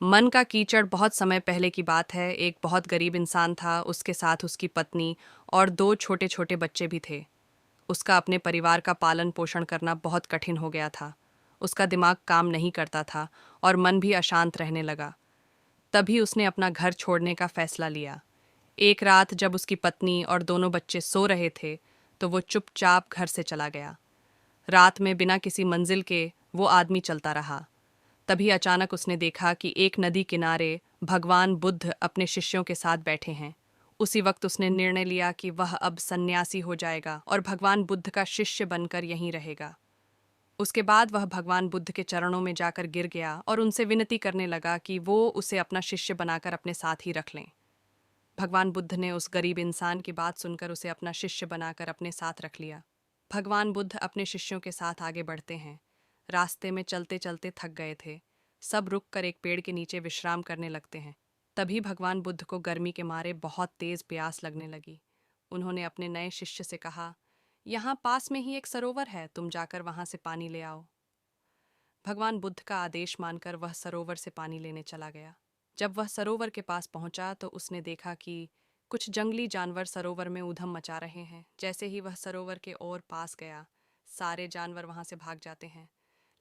मन का कीचड़ बहुत समय पहले की बात है। एक बहुत गरीब इंसान था, उसके साथ उसकी पत्नी और दो छोटे छोटे बच्चे भी थे। उसका अपने परिवार का पालन पोषण करना बहुत कठिन हो गया था। उसका दिमाग काम नहीं करता था और मन भी अशांत रहने लगा। तभी उसने अपना घर छोड़ने का फैसला लिया। एक रात जब उसकी पत्नी और दोनों बच्चे सो रहे थे, तो वो चुपचाप घर से चला गया। रात में बिना किसी मंजिल के वो आदमी चलता रहा। तभी अचानक उसने देखा कि एक नदी किनारे भगवान बुद्ध अपने शिष्यों के साथ बैठे हैं। उसी वक्त उसने निर्णय लिया कि वह अब सन्यासी हो जाएगा और भगवान बुद्ध का शिष्य बनकर यहीं रहेगा। उसके बाद वह भगवान बुद्ध के चरणों में जाकर गिर गया और उनसे विनती करने लगा कि वो उसे अपना शिष्य बनाकर अपने साथ ही रख लें। भगवान बुद्ध ने उस गरीब इंसान की बात सुनकर उसे अपना शिष्य बनाकर अपने साथ रख लिया। भगवान बुद्ध अपने शिष्यों के साथ आगे बढ़ते हैं। रास्ते में चलते चलते थक गए थे। सब रुक कर एक पेड़ के नीचे विश्राम करने लगते हैं। तभी भगवान बुद्ध को गर्मी के मारे बहुत तेज प्यास लगने लगी। उन्होंने अपने नए शिष्य से कहा, यहाँ पास में ही एक सरोवर है, तुम जाकर वहां से पानी ले आओ। भगवान बुद्ध का आदेश मानकर वह सरोवर से पानी लेने चला गया। जब वह सरोवर के पास पहुंचा तो उसने देखा कि कुछ जंगली जानवर सरोवर में ऊधम मचा रहे हैं। जैसे ही वह सरोवर के और पास गया, सारे जानवर वहां से भाग जाते हैं।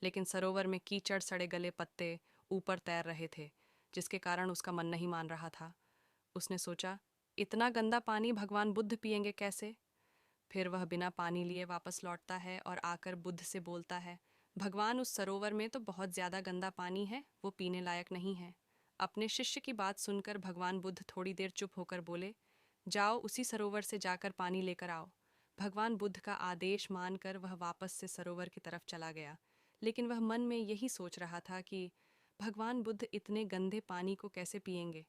लेकिन सरोवर में कीचड़ सड़े गले पत्ते ऊपर तैर रहे थे, जिसके कारण उसका मन नहीं मान रहा था। उसने सोचा, इतना गंदा पानी भगवान बुद्ध पिएंगे कैसे? फिर वह बिना पानी लिए वापस लौटता है और आकर बुद्ध से बोलता है, भगवान, उस सरोवर में तो बहुत ज्यादा गंदा पानी है, वो पीने लायक नहीं है। अपने शिष्य की बात सुनकर भगवान बुद्ध थोड़ी देर चुप होकर बोले, जाओ उसी सरोवर से जाकर पानी लेकर आओ। भगवान बुद्ध का आदेश मानकर वह वापस से सरोवर की तरफ चला गया। लेकिन वह मन में यही सोच रहा था कि भगवान बुद्ध इतने गंदे पानी को कैसे पिएंगे।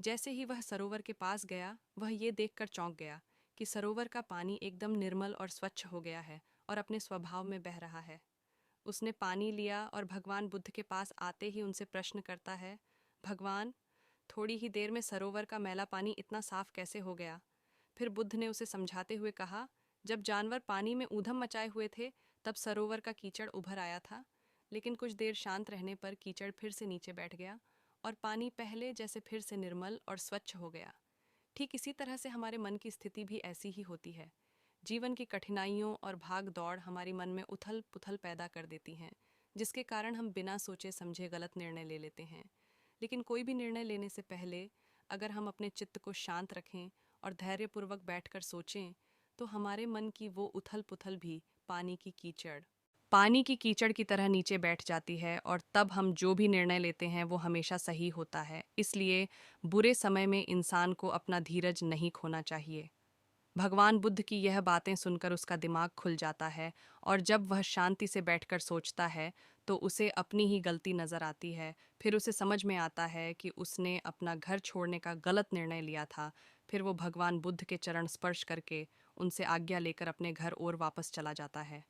जैसे ही वह सरोवर के पास गया, वह ये देखकर चौंक गया कि सरोवर का पानी एकदम निर्मल और स्वच्छ हो गया है और अपने स्वभाव में बह रहा है। उसने पानी लिया और भगवान बुद्ध के पास आते ही उनसे प्रश्न करता है, भगवान, थोड़ी ही देर में सरोवर का मैला पानी इतना साफ कैसे हो गया? फिर बुद्ध ने उसे समझाते हुए कहा, जब जानवर पानी में ऊधम मचाए हुए थे, तब सरोवर का कीचड़ उभर आया था। लेकिन कुछ देर शांत रहने पर कीचड़ फिर से नीचे बैठ गया और पानी पहले जैसे फिर से निर्मल और स्वच्छ हो गया। ठीक इसी तरह से हमारे मन की स्थिति भी ऐसी ही होती है। जीवन की कठिनाइयों और भाग दौड़ हमारी मन में उथल पुथल पैदा कर देती हैं, जिसके कारण हम बिना सोचे समझे गलत निर्णय ले लेते हैं। लेकिन कोई भी निर्णय लेने से पहले अगर हम अपने चित्त को शांत रखें और धैर्यपूर्वक बैठकर सोचें, तो हमारे मन की वो उथल पुथल भी पानी की कीचड़ की तरह नीचे बैठ जाती है और तब हम जो भी निर्णय लेते हैं वो हमेशा सही होता है। इसलिए बुरे समय में इंसान को अपना धीरज नहीं खोना चाहिए। भगवान बुद्ध की यह बातें सुनकर उसका दिमाग खुल जाता है और जब वह शांति से बैठकर सोचता है तो उसे अपनी ही गलती नजर आती है। फिर उसे समझ में आता है कि उसने अपना घर छोड़ने का गलत निर्णय लिया था। फिर वो भगवान बुद्ध के चरण स्पर्श करके उनसे आज्ञा लेकर अपने घर और वापस चला जाता है।